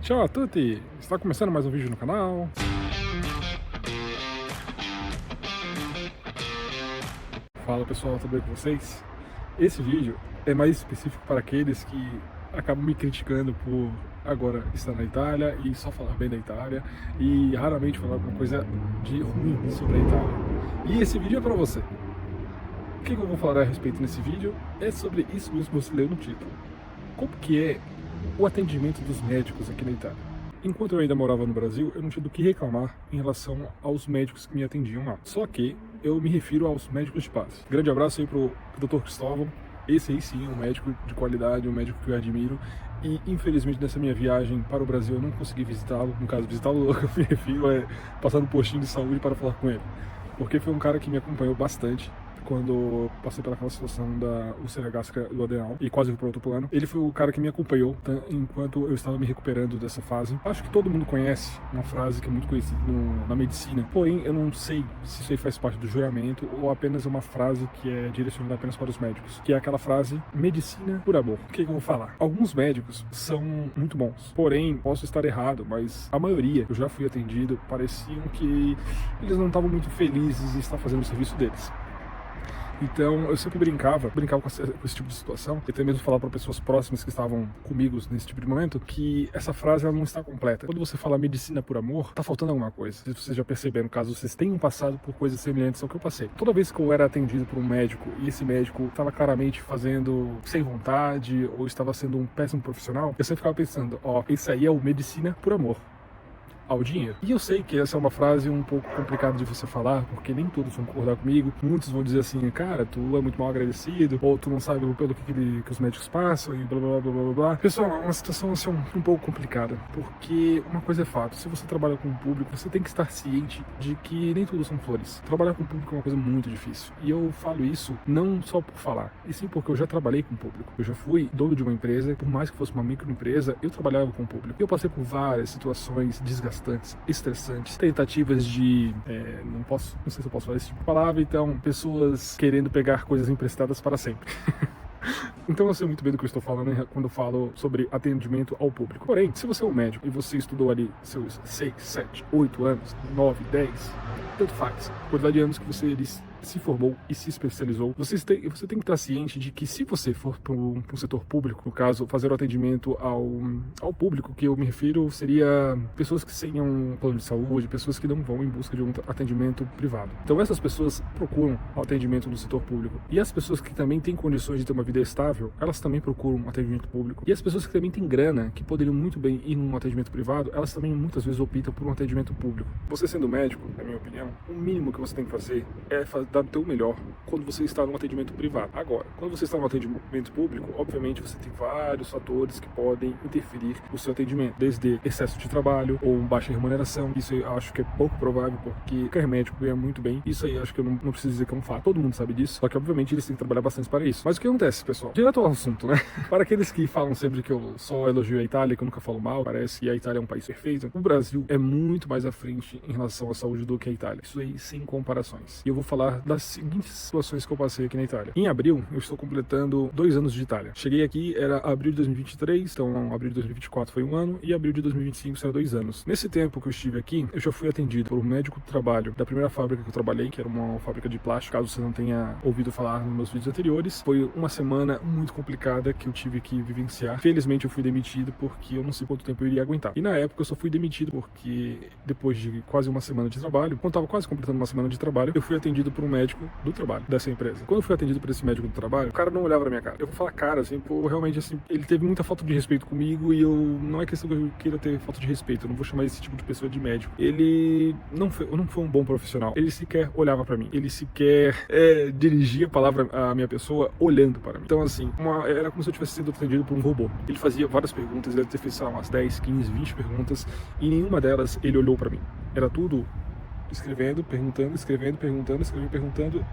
Ciao a tutti! Está começando mais um vídeo no canal. Fala pessoal, tudo bem com vocês? Esse vídeo é mais específico para aqueles que acabam me criticando por agora estar na Itália e só falar bem da Itália e raramente falar alguma coisa de ruim sobre a Itália. E esse vídeo é para você. O que eu vou falar a respeito nesse vídeo é sobre isso mesmo que você leu no título. Como que é o atendimento dos médicos aqui na Itália? Enquanto eu ainda morava no Brasil, eu não tinha do que reclamar em relação aos médicos que me atendiam lá. Só que eu me refiro aos médicos de base. Grande abraço aí pro Dr. Cristóvão. Esse aí sim é um médico de qualidade, um médico que eu admiro. E infelizmente nessa minha viagem para o Brasil eu não consegui visitá-lo. No caso, visitá-lo, eu me refiro é passar no postinho de saúde para falar com ele. Porque foi um cara que me acompanhou bastante quando passei pelaquela situação da úlcera gástrica do adenal e quase fui para outro plano. Ele foi o cara que me acompanhou enquanto eu estava me recuperando dessa fase. Acho que todo mundo conhece uma frase que é muito conhecida na medicina, porém eu não sei se isso aí faz parte do juramento ou apenas uma frase que é direcionada apenas para os médicos, que é aquela frase: medicina por amor. O que eu vou falar? Alguns médicos são muito bons, porém posso estar errado, mas a maioria eu já fui atendido pareciam que eles não estavam muito felizes em estar fazendo o serviço deles. Então eu sempre brincava com esse tipo de situação, e até mesmo falar para pessoas próximas que estavam comigo nesse tipo de momento, que essa frase ela não está completa. Quando você fala medicina por amor, tá faltando alguma coisa. Se vocês já perceberam, caso vocês tenham passado por coisas semelhantes ao que eu passei. Toda vez que eu era atendido por um médico, e esse médico estava claramente fazendo sem vontade, ou estava sendo um péssimo profissional, eu sempre ficava pensando, isso aí é o medicina por amor ao dinheiro. E eu sei que essa é uma frase um pouco complicada de você falar, porque nem todos vão concordar comigo. Muitos vão dizer assim: cara, tu é muito mal agradecido, ou tu não sabe pelo que os médicos passam, e blá blá blá blá blá. Pessoal, é uma situação assim um pouco complicada, porque uma coisa é fato: se você trabalha com o público, você tem que estar ciente de que nem tudo são flores. Trabalhar com o público é uma coisa muito difícil. E eu falo isso não só por falar, e sim porque eu já trabalhei com o público. Eu já fui dono de uma empresa, por mais que fosse uma microempresa, eu trabalhava com o público. E eu passei por várias situações desgastantes, estressantes, tentativas de não sei se eu posso falar esse tipo de palavra, então pessoas querendo pegar coisas emprestadas para sempre. Então eu sei muito bem do que eu estou falando quando eu falo sobre atendimento ao público. Porém, se você é um médico e você estudou ali seus 6, 7, 8 anos, 9, 10, tanto faz, a quantidade de anos que você se formou e se especializou, você tem que estar ciente de que se você for para um setor público, no caso, fazer o atendimento ao público, que eu me refiro seria pessoas que tenham plano de saúde, pessoas que não vão em busca de um atendimento privado. Então essas pessoas procuram o atendimento no setor público. E as pessoas que também têm condições de ter uma vida estável, elas também procuram um atendimento público. E as pessoas que também têm grana, que poderiam muito bem ir num atendimento privado, elas também muitas vezes optam por um atendimento público. Você sendo médico, na minha opinião, o mínimo que você tem que fazer é dar o teu melhor quando você está num atendimento privado. Agora, quando você está num atendimento público, obviamente você tem vários fatores que podem interferir no seu atendimento, desde excesso de trabalho ou baixa remuneração. Isso eu acho que é pouco provável, porque qualquer médico ganha muito bem. Isso aí acho que eu não preciso dizer que é um fato. Todo mundo sabe disso, só que obviamente eles têm que trabalhar bastante para isso. Mas o que acontece, pessoal? Direto ao assunto, né? Para aqueles que falam sempre que eu só elogio a Itália, que eu nunca falo mal, parece que a Itália é um país perfeito. O Brasil é muito mais à frente em relação à saúde do que a Itália. Isso aí sem comparações. E eu vou falar das seguintes situações que eu passei aqui na Itália. Em abril, eu estou completando 2 anos de Itália. Cheguei aqui, era abril de 2023, então abril de 2024 foi 1 ano, e abril de 2025 será 2 anos. Nesse tempo que eu estive aqui, eu já fui atendido por um médico do trabalho da primeira fábrica que eu trabalhei, que era uma fábrica de plástico. Caso você não tenha ouvido falar nos meus vídeos anteriores, foi uma semana muito complicada que eu tive que vivenciar. Felizmente eu fui demitido porque eu não sei quanto tempo eu iria aguentar. E na época eu só fui demitido porque depois de quase uma semana de trabalho, quando estava quase completando uma semana de trabalho, eu fui atendido por um médico do trabalho dessa empresa. Quando eu fui atendido por esse médico do trabalho, o cara não olhava na minha cara. Eu vou falar cara, assim, pô, realmente, assim, ele teve muita falta de respeito comigo, e não é questão que eu queira ter falta de respeito, eu não vou chamar esse tipo de pessoa de médico. Ele não foi um bom profissional. Ele sequer olhava pra mim. Ele sequer dirigia a minha pessoa olhando para mim. Então, assim, era como se eu tivesse sido atendido por um robô. Ele fazia várias perguntas, ele deve ter feito, sei lá, umas 10, 15, 20 perguntas, e nenhuma delas ele olhou pra mim. Era tudo escrevendo, perguntando,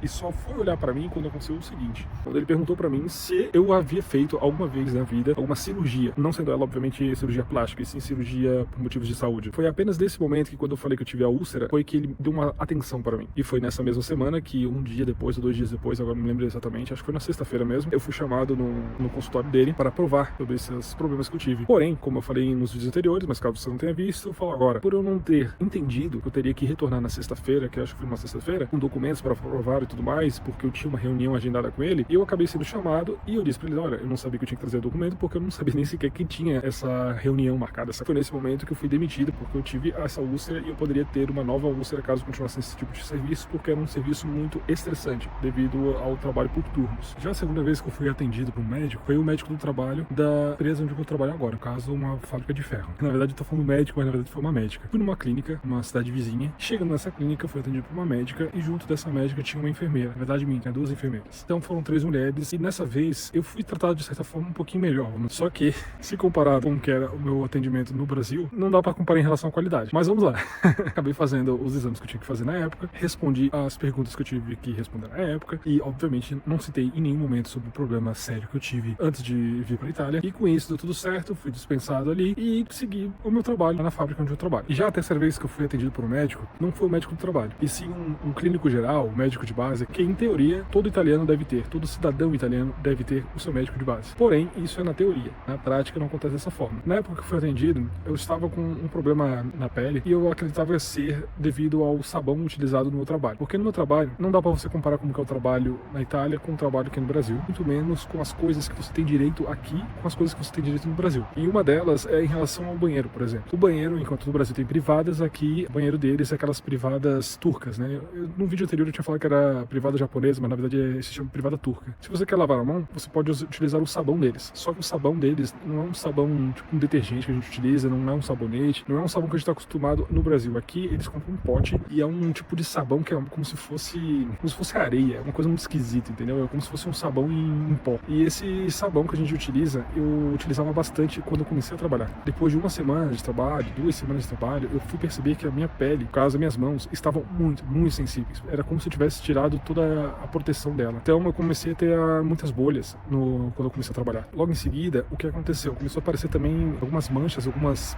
e só foi olhar pra mim quando aconteceu o seguinte. Quando ele perguntou pra mim se eu havia feito alguma vez na vida alguma cirurgia, não sendo ela, obviamente, cirurgia plástica, e sim cirurgia por motivos de saúde. Foi apenas nesse momento que, quando eu falei que eu tive a úlcera, foi que ele deu uma atenção pra mim. E foi nessa mesma semana que, um dia depois ou 2 dias depois, agora não me lembro exatamente, acho que foi na sexta-feira mesmo, eu fui chamado no consultório dele para provar sobre esses problemas que eu tive. Porém, como eu falei nos vídeos anteriores, mas caso você não tenha visto, eu falo agora. Por eu não ter entendido que eu teria que retornar na sexta-feira, que eu acho que foi uma sexta-feira, com documentos para provar e tudo mais, porque eu tinha uma reunião agendada com ele, eu acabei sendo chamado e eu disse pra ele, olha, eu não sabia que eu tinha que trazer documento, porque eu não sabia nem sequer que tinha essa reunião marcada. Foi nesse momento que eu fui demitido, porque eu tive essa úlcera e eu poderia ter uma nova úlcera caso continuasse nesse tipo de serviço, porque era um serviço muito estressante, devido ao trabalho por turnos. Já a segunda vez que eu fui atendido por um médico, foi o médico do trabalho da empresa onde eu trabalho agora, no caso, uma fábrica de ferro. Na verdade, eu tô falando médico, mas na verdade foi uma médica. Fui numa clínica, numa cidade vizinha. Chegando nessa clínica, fui atendido por uma médica e junto dessa médica tinha uma enfermeira. Na verdade, tinha 2 enfermeiras. Então foram 3 mulheres e nessa vez eu fui tratado de certa forma um pouquinho melhor. Só que, se comparado com o que era o meu atendimento no Brasil, não dá pra comparar em relação à qualidade. Mas vamos lá. Acabei fazendo os exames que eu tinha que fazer na época, respondi as perguntas que eu tive que responder na época e, obviamente, não citei em nenhum momento sobre o problema sério que eu tive antes de vir pra Itália. E com isso deu tudo certo, fui dispensado ali e segui o meu trabalho na fábrica onde eu trabalho. E já a terceira vez que eu fui atendido por um médico, não foi o médico do trabalho, e sim um clínico geral, um médico de base, que em teoria todo italiano deve ter, todo cidadão italiano deve ter o seu médico de base. Porém, isso é na teoria, na prática não acontece dessa forma. Na época que eu fui atendido, eu estava com um problema na pele e eu acreditava ser devido ao sabão utilizado no meu trabalho. Porque no meu trabalho, não dá pra você comparar como que é o trabalho na Itália com o trabalho aqui no Brasil, muito menos com as coisas que você tem direito aqui com as coisas que você tem direito no Brasil. E uma delas é em relação ao banheiro, por exemplo. O banheiro, enquanto no Brasil tem privadas, aqui o banheiro deles é aquelas privadas turcas, né? No vídeo anterior eu tinha falado que era privada japonesa, mas na verdade se chama privada turca. Se você quer lavar a mão, você pode utilizar o sabão deles. Só que o sabão deles não é um sabão tipo um detergente que a gente utiliza, não é um sabonete, não é um sabão que a gente está acostumado no Brasil. Aqui eles compram um pote e é um tipo de sabão que é como se fosse areia, é uma coisa muito esquisita, entendeu? É como se fosse um sabão em pó. E esse sabão que a gente utiliza, eu utilizava bastante quando eu comecei a trabalhar. Depois de uma semana de trabalho, 2 semanas de trabalho, eu fui perceber que a minha pele, no caso, as minhas mãos, estavam muito, muito sensíveis. Era como se eu tivesse tirado toda a proteção dela. Então eu comecei a ter muitas bolhas quando eu comecei a trabalhar. Logo em seguida, o que aconteceu? Começou a aparecer também algumas manchas,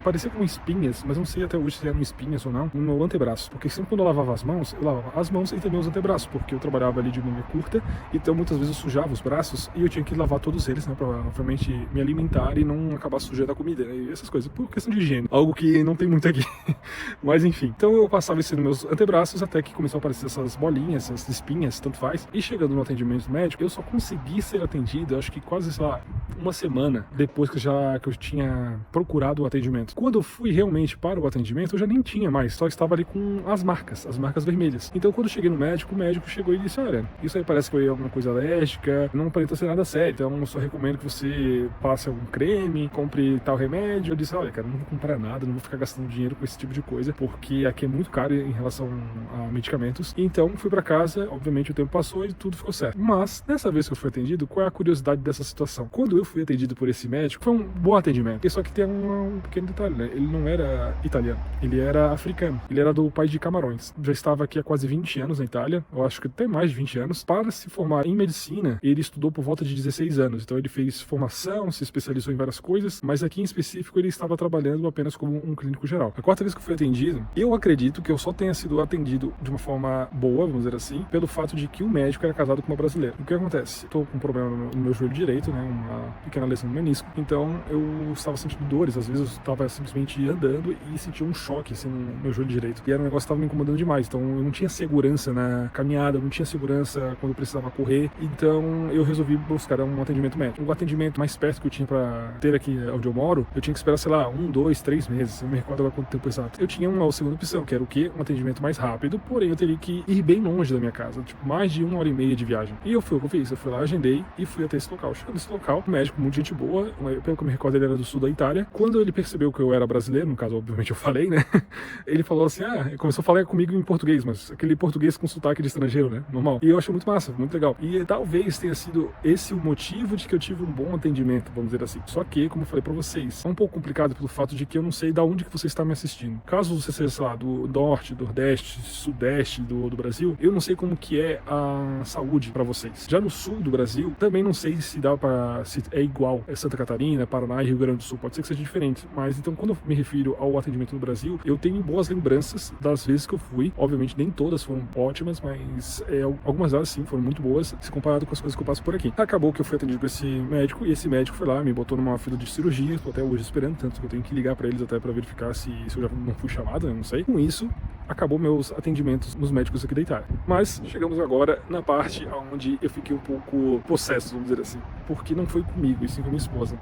parecia como espinhas, mas não sei até hoje se eram espinhas ou não, no meu antebraço. Porque sempre quando eu lavava as mãos e também os antebraços, porque eu trabalhava ali de manga curta, então muitas vezes eu sujava os braços e eu tinha que lavar todos eles, né, pra obviamente me alimentar e não acabar sujando a comida, né, e essas coisas, por questão de higiene, algo que não tem muito aqui. Mas enfim, então eu passava isso nos meus antebraços até que começou a aparecer essas bolinhas, essas espinhas, tanto faz, e chegando no atendimento médico, eu só consegui ser atendido, acho que quase, sei lá, uma semana depois que eu tinha procurado o atendimento. Quando eu fui realmente para o atendimento, eu já nem tinha mais, só estava ali com as marcas vermelhas. Então quando eu cheguei no médico, o médico chegou e disse, olha, isso aí parece que foi alguma coisa alérgica, não aparenta ser nada sério, então eu só recomendo que você passe algum creme, compre tal remédio. Eu disse, olha, cara, não vou comprar nada, não vou ficar gastando dinheiro com esse tipo de coisa, porque aqui é muito caro em relação a medicamentos. Então fui pra casa, obviamente o tempo passou e tudo ficou certo. Mas, dessa vez que eu fui atendido, qual é a curiosidade dessa situação? Quando eu fui atendido por esse médico, foi um bom atendimento. Só que tem um pequeno detalhe, né? Ele não era italiano, ele era africano. Ele era do país de Camarões. Já estava aqui há quase 20 anos na Itália, eu acho que até mais de 20 anos. Para se formar em medicina, ele estudou por volta de 16 anos. Então ele fez formação, se especializou em várias coisas, mas aqui em específico ele estava trabalhando apenas como um clínico geral. A quarta vez que eu fui atendido, eu acredito que eu só tenha sido atendido de uma forma boa, vamos dizer assim, pelo fato de que o médico era casado com uma brasileira. O que acontece? Estou com um problema no meu joelho direito, né, uma pequena lesão no menisco, então eu estava sentindo dores, às vezes eu estava simplesmente andando e sentia um choque assim, no meu joelho direito, e era um negócio que estava me incomodando demais, então eu não tinha segurança na caminhada, eu não tinha segurança quando eu precisava correr, então eu resolvi buscar um atendimento médico. O atendimento mais perto que eu tinha para ter aqui onde eu moro, eu tinha que esperar, sei lá, 1, 2, 3 meses, eu não me recordo agora quanto tempo exato. Eu tinha uma segunda opção, que era o quê? Um atendimento mais rápido, porém eu teria que ir bem longe da minha casa, tipo, mais de 1h30 de viagem. E eu fiz, eu fui lá, agendei e fui até esse local. Chegando nesse local, o médico, muito gente boa, pelo que eu me recordo, ele era do sul da Itália. Quando ele percebeu que eu era brasileiro, no caso, obviamente eu falei, né? Ele falou assim, começou a falar comigo em português, mas aquele português com sotaque de estrangeiro, né? Normal. E eu achei muito massa, muito legal. E talvez tenha sido esse o motivo de que eu tive um bom atendimento, vamos dizer assim. Só que, como eu falei pra vocês, é um pouco complicado pelo fato de que eu não sei da onde que você está me assistindo. Caso você seja, sei lá, do norte norte, nordeste, sudeste do Brasil, eu não sei como que é a saúde para vocês. Já no sul do Brasil, também não sei se se é igual a Santa Catarina, Paraná e Rio Grande do Sul, pode ser que seja diferente, mas então quando eu me refiro ao atendimento no Brasil, eu tenho boas lembranças das vezes que eu fui. Obviamente nem todas foram ótimas, mas algumas delas sim foram muito boas, se comparado com as coisas que eu passo por aqui. Acabou que eu fui atendido por esse médico, e esse médico foi lá, me botou numa fila de cirurgia, tô até hoje esperando, tanto que eu tenho que ligar para eles até para verificar se eu já não fui chamado, né? Não sei. Com isso, acabou meus atendimentos nos médicos aqui da Itália. Mas chegamos agora na parte onde eu fiquei um pouco possesso, vamos dizer assim, porque não foi comigo, e sim com minha esposa.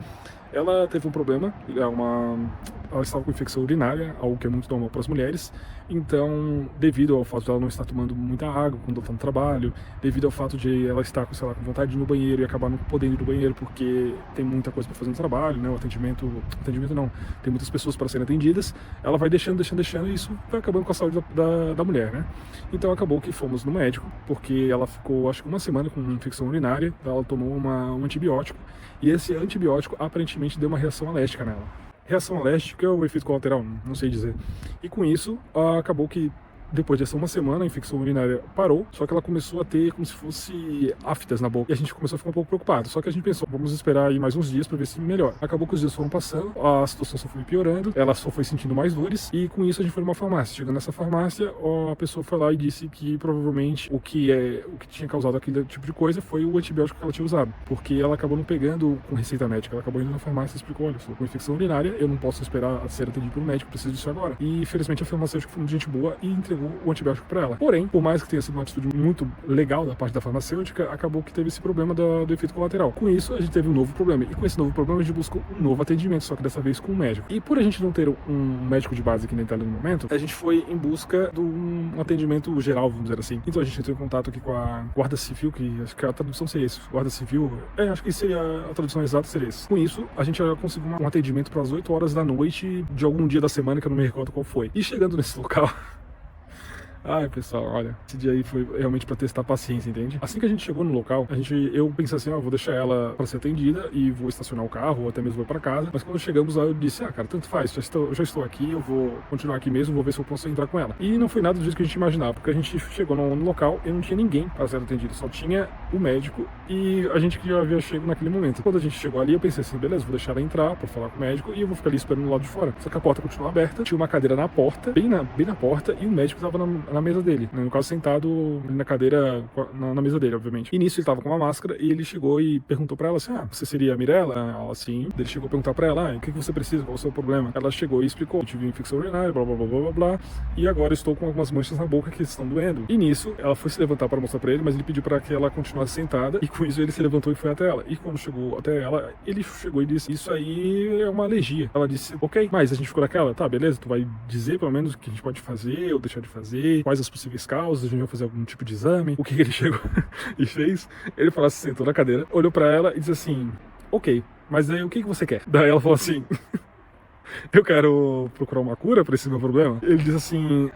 Ela teve um problema, ela estava com infecção urinária, algo que é muito normal para as mulheres. Então, devido ao fato de ela não estar tomando muita água quando ela está no trabalho, devido ao fato de ela estar com, sei lá, com vontade de ir no banheiro e acabar não podendo ir no banheiro porque tem muita coisa para fazer no trabalho, né? O atendimento não, tem muitas pessoas para serem atendidas, ela vai deixando, e isso vai acabando com a saúde da mulher, né? Então acabou que fomos no médico, porque ela ficou, acho que uma semana com infecção urinária, ela tomou um antibiótico, e esse antibiótico aparentemente deu uma reação alérgica nela. Reação alérgica é o efeito colateral, não sei dizer. E com isso, acabou que depois dessa uma semana, a infecção urinária parou, só que ela começou a ter como se fosse aftas na boca. E a gente começou a ficar um pouco preocupado. Só que a gente pensou, vamos esperar aí mais uns dias para ver se melhora. Acabou que os dias foram passando, a situação só foi piorando, ela só foi sentindo mais dores, e com isso a gente foi numa farmácia. Chegando nessa farmácia, a pessoa foi lá e disse que provavelmente o que tinha causado aquele tipo de coisa foi o antibiótico que ela tinha usado. Porque ela acabou não pegando com receita médica, ela acabou indo na farmácia e explicou, olha, estou com infecção urinária, eu não posso esperar ser atendido por um médico, preciso disso agora. E felizmente a farmacêutica foi muito gente boa e entregou o antibiótico para ela. Porém, por mais que tenha sido uma atitude muito legal da parte da farmacêutica, acabou que teve esse problema do efeito colateral. Com isso, a gente teve um novo problema. E com esse novo problema, a gente buscou um novo atendimento, só que dessa vez com um médico. E por a gente não ter um médico de base aqui na Itália no momento, a gente foi em busca de um atendimento geral, vamos dizer assim. Então a gente entrou em contato aqui com a Guarda Civil, que acho que a tradução seria isso. Guarda Civil, acho que seria a tradução exata seria isso. Com isso, a gente já conseguiu um atendimento para as 8 horas da noite de algum dia da semana, que eu não me recordo qual foi. E chegando nesse local... Ai, pessoal, olha, esse dia aí foi realmente pra testar a paciência, entende? Assim que a gente chegou no local, eu pensei assim, vou deixar ela pra ser atendida e vou estacionar o carro, ou até mesmo vou pra casa. Mas quando chegamos lá, eu disse, cara, tanto faz, já estou aqui, eu vou continuar aqui mesmo, vou ver se eu posso entrar com ela. E não foi nada do jeito que a gente imaginava, porque a gente chegou no local e não tinha ninguém pra ser atendido, só tinha o médico e a gente que já havia chegado naquele momento. Quando a gente chegou ali, eu pensei assim, beleza, vou deixar ela entrar pra falar com o médico e eu vou ficar ali esperando do lado de fora. Só que a porta continuou aberta, tinha uma cadeira na porta, bem na porta, e o médico tava na mesa dele, né? No caso sentado na cadeira, na mesa dele, obviamente. E nisso ele tava com uma máscara e ele chegou e perguntou pra ela assim, você seria a Mirella? Ela sim. Ele chegou a perguntar pra ela, o que você precisa, qual é o seu problema? Ela chegou e explicou, eu tive infecção urinária, blá blá blá blá blá, e agora estou com algumas manchas na boca que estão doendo. E nisso, ela foi se levantar para mostrar pra ele, mas ele pediu pra que ela continuasse sentada, e com isso ele se levantou e foi até ela. E quando chegou até ela, ele chegou e disse, isso aí é uma alergia. Ela disse, ok, mas a gente ficou naquela, tá, beleza, tu vai dizer pelo menos o que a gente pode fazer ou deixar de fazer, quais as possíveis causas, a gente vai fazer algum tipo de exame, o que ele chegou e fez. Ele falou assim, sentou na cadeira, olhou pra ela e disse assim, ok, mas aí o que você quer? Daí ela falou assim, eu quero procurar uma cura pra esse meu problema. Ele disse assim,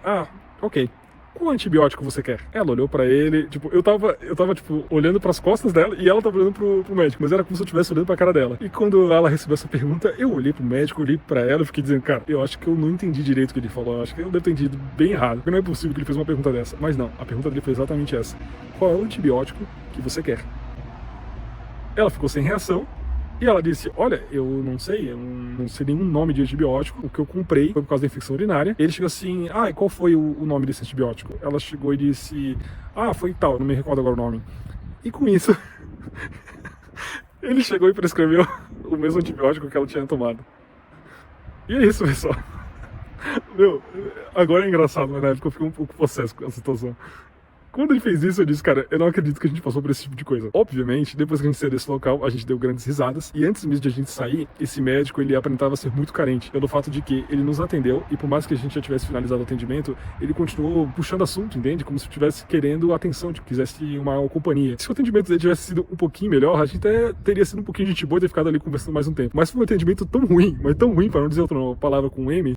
ok, qual antibiótico você quer? Ela olhou pra ele, tipo, eu tava tipo, olhando pras costas dela e ela tava olhando pro médico, mas era como se eu estivesse olhando pra cara dela. E quando ela recebeu essa pergunta, eu olhei pro médico, olhei pra ela e fiquei dizendo, cara, eu acho que eu não entendi direito o que ele falou, eu acho que eu devo ter entendido bem errado, porque não é possível que ele fez uma pergunta dessa. Mas não, a pergunta dele foi exatamente essa. Qual é o antibiótico que você quer? Ela ficou sem reação. E ela disse, olha, eu não sei nenhum nome de antibiótico, o que eu comprei foi por causa da infecção urinária. Ele chegou assim, e qual foi o nome desse antibiótico? Ela chegou e disse, foi tal, não me recordo agora o nome. E com isso, ele chegou e prescreveu o mesmo antibiótico que ela tinha tomado. E é isso, pessoal. Meu, agora é engraçado, mas na época eu fiquei um pouco possesso com a situação. Quando ele fez isso, eu disse, cara, eu não acredito que a gente passou por esse tipo de coisa. Obviamente, depois que a gente saiu desse local, a gente deu grandes risadas. E antes mesmo de a gente sair, esse médico, ele aparentava ser muito carente. Pelo fato de que ele nos atendeu, e por mais que a gente já tivesse finalizado o atendimento, ele continuou puxando assunto, entende? Como se estivesse querendo atenção, quisesse uma companhia. Se o atendimento dele tivesse sido um pouquinho melhor, a gente até teria sido um pouquinho de gente boa e ter ficado ali conversando mais um tempo. Mas foi um atendimento tão ruim, mas tão ruim, para não dizer outra palavra com M,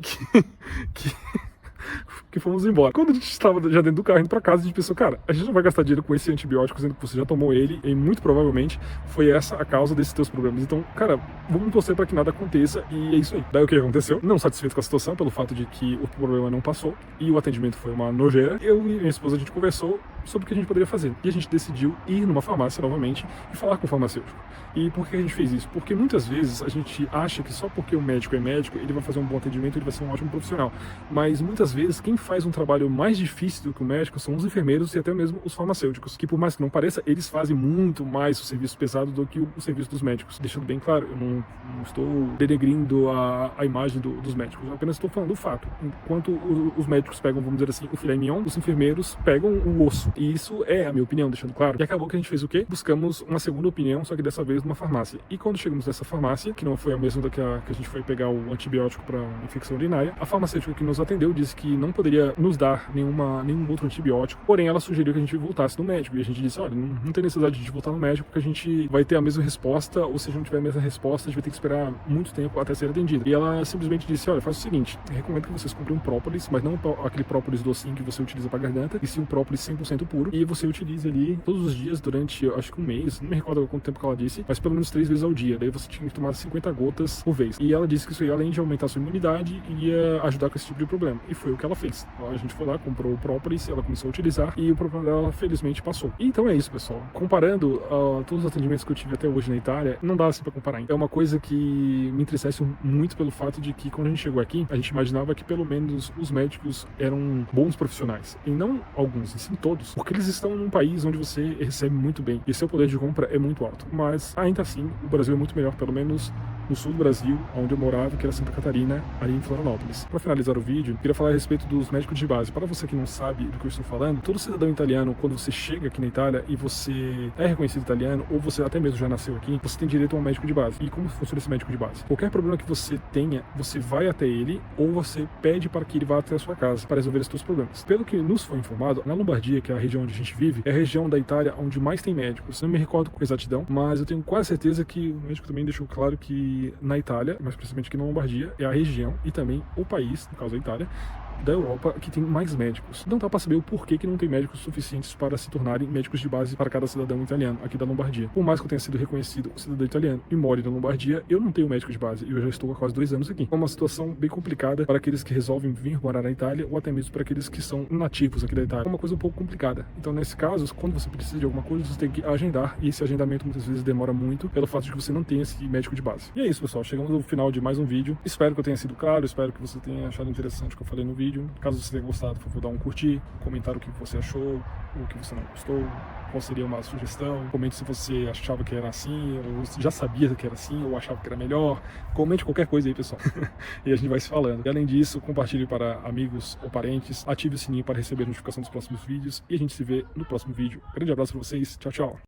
que fomos embora. Quando a gente estava já dentro do carro indo pra casa, a gente pensou, cara, a gente não vai gastar dinheiro com esse antibiótico, sendo que você já tomou ele, e muito provavelmente foi essa a causa desses teus problemas. Então, cara, vamos torcer pra que nada aconteça, e é isso aí. Daí o que aconteceu? Não satisfeito com a situação, pelo fato de que o problema não passou, e o atendimento foi uma nojeira, eu e minha esposa, a gente conversou sobre o que a gente poderia fazer. E a gente decidiu ir numa farmácia novamente e falar com o farmacêutico. E por que a gente fez isso? Porque muitas vezes a gente acha que só porque o médico é médico, ele vai fazer um bom atendimento, ele vai ser um ótimo profissional. Mas muitas vezes quem faz um trabalho mais difícil do que o médico são os enfermeiros e até mesmo os farmacêuticos, que por mais que não pareça, eles fazem muito mais o serviço pesado do que o serviço dos médicos. Deixando bem claro, eu não estou denegrindo a imagem dos médicos, eu apenas estou falando o fato. Enquanto os médicos pegam, vamos dizer assim, o filé mignon, os enfermeiros pegam o osso. E isso é a minha opinião, deixando claro. E acabou que a gente fez o quê? Buscamos uma segunda opinião, só que dessa vez numa farmácia. E quando chegamos nessa farmácia, que não foi a mesma da que a gente foi pegar o antibiótico para infecção urinária, a farmacêutica que nos atendeu disse que não poderia nos dar nenhum outro antibiótico, porém ela sugeriu que a gente voltasse no médico. E a gente disse, olha, não tem necessidade de voltar no médico, porque a gente vai ter a mesma resposta, ou se a gente não tiver a mesma resposta, a gente vai ter que esperar muito tempo até ser atendido. E ela simplesmente disse, olha, faz o seguinte, recomendo que vocês comprem um própolis, mas não aquele própolis docinho que você utiliza para garganta, e sim um própolis 100% puro, e você utilize ali todos os dias durante, acho que um mês, não me recordo quanto tempo que ela disse, mas pelo menos 3 vezes ao dia. Daí você tinha que tomar 50 gotas por vez. E ela disse que isso aí, além de aumentar a sua imunidade, ia ajudar com esse tipo de problema. E foi o que ela fez. Então, a gente foi lá, comprou o própolis, ela começou a utilizar, e o problema dela, felizmente, passou. E então é isso, pessoal. Comparando todos os atendimentos que eu tive até hoje na Itália, não dá assim pra comparar. É uma coisa que me entristece muito pelo fato de que, quando a gente chegou aqui, a gente imaginava que pelo menos os médicos eram bons profissionais. E não alguns, e sim todos. Porque eles estão num país onde você recebe muito bem. E seu poder de compra é muito alto. Mas, ainda assim, o Brasil é muito melhor, pelo menos no sul do Brasil, onde eu morava, que era Santa Catarina, ali em Florianópolis. Para finalizar o vídeo, queria falar a respeito dos médicos de base. Para você que não sabe do que eu estou falando, todo cidadão italiano, quando você chega aqui na Itália e você é reconhecido italiano, ou você até mesmo já nasceu aqui, você tem direito a um médico de base. E como funciona esse médico de base? Qualquer problema que você tenha, você vai até ele, ou você pede para que ele vá até a sua casa para resolver os seus problemas. Pelo que nos foi informado, na Lombardia, que é a região onde a gente vive, é a região da Itália onde mais tem médicos. Não me recordo com exatidão, mas eu tenho quase certeza que o médico também deixou claro que na Itália, mais precisamente aqui na Lombardia, é a região e também o país, no caso a Itália, da Europa, que tem mais médicos. Não dá para saber o porquê que não tem médicos suficientes para se tornarem médicos de base para cada cidadão italiano aqui da Lombardia. Por mais que eu tenha sido reconhecido cidadão italiano e more na Lombardia, eu não tenho médico de base e eu já estou há quase 2 anos aqui. É uma situação bem complicada para aqueles que resolvem vir morar na Itália ou até mesmo para aqueles que são nativos aqui da Itália. É uma coisa um pouco complicada. Então, nesse caso, quando você precisa de alguma coisa, você tem que agendar, e esse agendamento muitas vezes demora muito pelo fato de que você não tem esse médico de base. E é isso, pessoal. Chegamos ao final de mais um vídeo. Espero que eu tenha sido claro, espero que você tenha achado interessante o que eu falei no vídeo. Caso você tenha gostado, por favor, dar um curtir, comentar o que você achou, o que você não gostou, qual seria uma sugestão, comente se você achava que era assim, ou já sabia que era assim, ou achava que era melhor, comente qualquer coisa aí, pessoal, e a gente vai se falando. E além disso, compartilhe para amigos ou parentes, ative o sininho para receber a notificação dos próximos vídeos, e a gente se vê no próximo vídeo. Grande abraço para vocês, tchau, tchau!